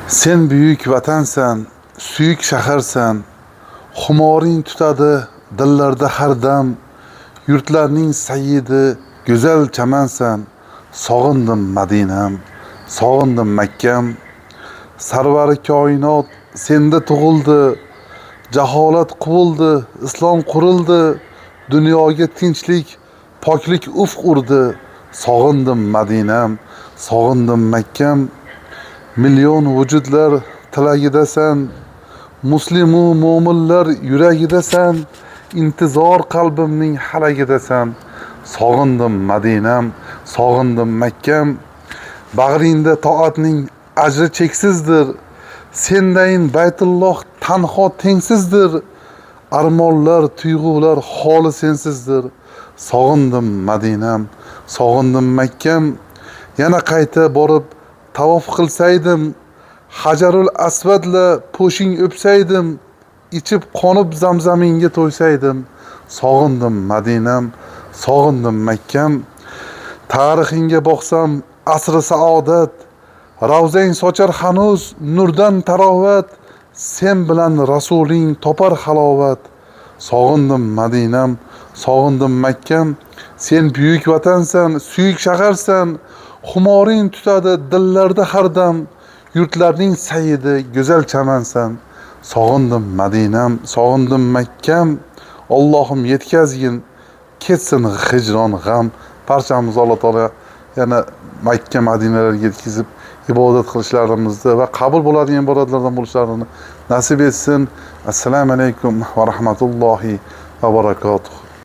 Sen büyük vatansan, suyuk shaharsan, xumoring tutadi dillarda har dam, yurtlarning sayyidi, go'zal chamansan. Sog'indim Madinam, sog'indim Makkam. Sarvari koinot senda tug'ildi, jaholat quvildi, islom qurildi, dunyoga tinchlik, poklik ufq urdi. Sog'indim Madinam, sog'indim Makkam. Million vujudlar tilagidasan, muslimu mo'minlar yuragidasan, intizor qalbimning halagidasan. Sog'indim Madinam, sog'indim Makkam. Bag'ringda toatning ajri cheksizdir, sendayin Baytulloh tanho tengsizdir. Armonlar, tuyg'ular holi sensizdir. Sog'indim Madinam, sog'indim Makkam. Yana qayta borib tavof qilsaydim, Hajarul Asvadla po'shing o'psaydim, ichib qonib zamzaminga to'ysaydim. Sog'indim Madinam, sog'indim Makkam. Tarixingga boqsam asri saodat, ravzang sochar hanuz nurdan tarovat. Sen bilan rasuling topar halovat. Sog'indim Madinam, sog'indim Makkam. Sen buyuk vatansan, suyuk shaharsan, xumoring tutadi dillarda har dam, yurtlarning sayyidi, go'zal chamansan. Sog'indim Madinam, sog'indim Makkam. Allohim yetkazgin, ketsin hijron g'am. Barchamiz Alloh taolo yana Makka, Madinalarga yetkazib ibodat qilishlarimizni va qabul bo'ladigan ibodatlardan bo'lishlarini nasib etsin. Assalomu alaykum va rahmatullohi va barakotuh.